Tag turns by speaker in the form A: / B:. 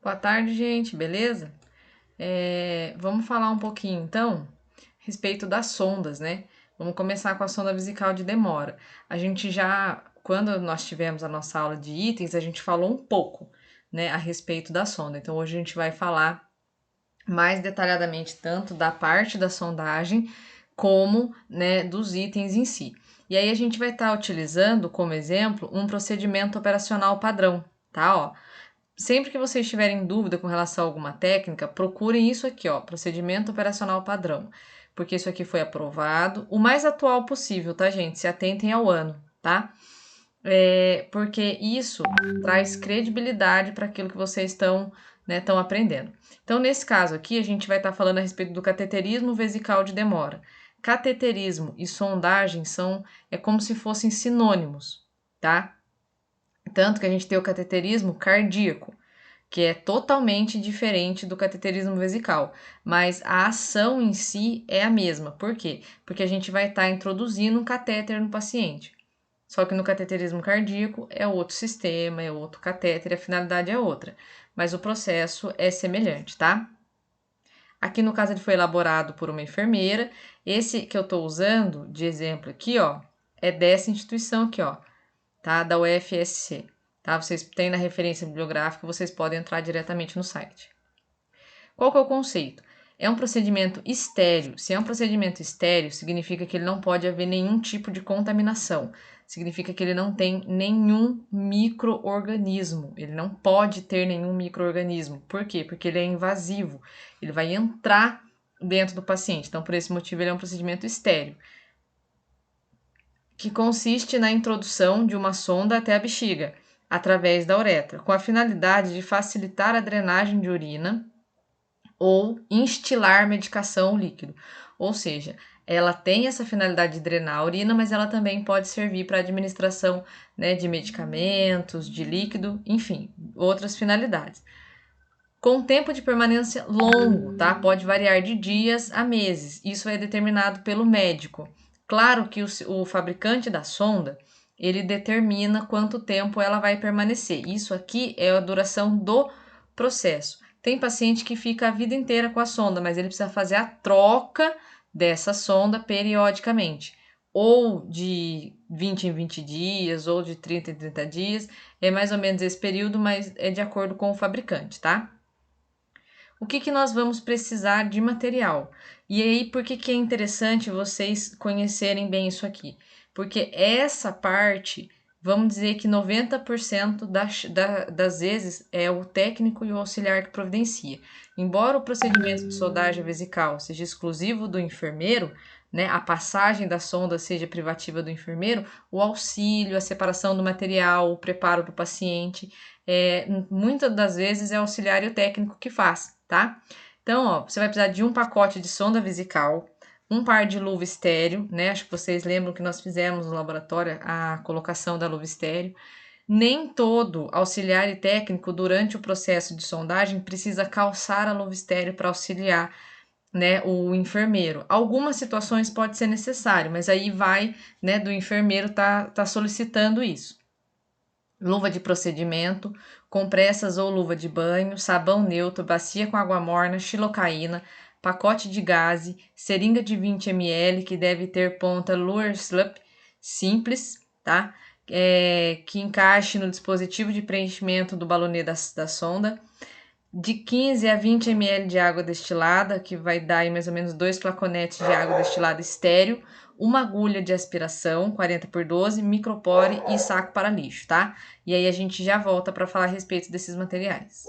A: Boa tarde, gente, beleza? Vamos falar um pouquinho então a respeito das sondas, né? Vamos começar com a sonda vesical de demora. A gente já, quando nós tivemos a nossa aula de itens, a gente falou um pouco, né, a respeito da sonda. Então hoje a gente vai falar mais detalhadamente tanto da parte da sondagem como, né, dos itens em si. E aí a gente vai estar utilizando como exemplo um procedimento operacional padrão, tá? Ó, sempre que vocês tiverem dúvida com relação a alguma técnica, procurem isso aqui, ó, procedimento operacional padrão, porque isso aqui foi aprovado, o mais atual possível, tá, gente? Se atentem ao ano, tá? Porque isso traz credibilidade para aquilo que vocês estão, né, estão aprendendo. Então, nesse caso aqui, a gente vai estar falando a respeito do cateterismo vesical de demora. Cateterismo e sondagem é como se fossem sinônimos, tá? Tanto que a gente tem o cateterismo cardíaco, que é totalmente diferente do cateterismo vesical, mas a ação em si é a mesma. Por quê? Porque a gente vai estar introduzindo um catéter no paciente. Só que no cateterismo cardíaco é outro sistema, é outro catéter, a finalidade é outra, mas o processo é semelhante, tá? Aqui no caso ele foi elaborado por uma enfermeira. Esse que eu estou usando de exemplo aqui, ó, é dessa instituição aqui, ó, tá? Da UFSC, tá? Vocês têm na referência bibliográfica, vocês podem entrar diretamente no site. Qual que é o conceito? É um procedimento estéril. Se é um procedimento estéril, significa que ele não pode haver nenhum tipo de contaminação. Significa que ele não tem nenhum micro-organismo. Ele não pode ter nenhum micro-organismo. Por quê? Porque ele é invasivo. Ele vai entrar dentro do paciente. Então, por esse motivo, ele é um procedimento estéril, que consiste na introdução de uma sonda até a bexiga, através da uretra, com a finalidade de facilitar a drenagem de urina ou instilar medicação líquido. Ou seja, ela tem essa finalidade de drenar a urina, mas ela também pode servir para administração, né, de medicamentos, de líquido, enfim, outras finalidades. Com tempo de permanência longo, tá? Pode variar de dias a meses. Isso é determinado pelo médico. Claro que o fabricante da sonda, ele determina quanto tempo ela vai permanecer. Isso aqui é a duração do processo. Tem paciente que fica a vida inteira com a sonda, mas ele precisa fazer a troca dessa sonda periodicamente, ou de 20 em 20 dias, ou de 30 em 30 dias. É mais ou menos esse período, mas é de acordo com o fabricante, tá? O que nós vamos precisar de material? E aí, por que é interessante vocês conhecerem bem isso aqui? Porque essa parte, vamos dizer que 90% das vezes é o técnico e o auxiliar que providencia. Embora o procedimento de sondagem vesical seja exclusivo do enfermeiro, né, a passagem da sonda seja privativa do enfermeiro, o auxílio, a separação do material, o preparo do paciente, muitas das vezes é o auxiliar e o técnico que faz, tá? Então, ó, você vai precisar de um pacote de sonda vesical, um par de luva estéreo, né? Acho que vocês lembram que nós fizemos no laboratório a colocação da luva estéreo. Nem todo auxiliar e técnico, durante o processo de sondagem, precisa calçar a luva estéreo para auxiliar, né, o enfermeiro. Algumas situações pode ser necessário, mas aí vai, né, do enfermeiro tá solicitando isso. Luva de procedimento, compressas ou luva de banho, sabão neutro, bacia com água morna, xilocaína, pacote de gaze, seringa de 20 ml que deve ter ponta Luer Slup simples, tá? Que encaixe no dispositivo de preenchimento do balonê da sonda, de 15 a 20 ml de água destilada, que vai dar aí mais ou menos 2 flaconetes de água destilada estéreo, uma agulha de aspiração, 40 por 12, micropore e saco para lixo, tá? E aí a gente já volta para falar a respeito desses materiais.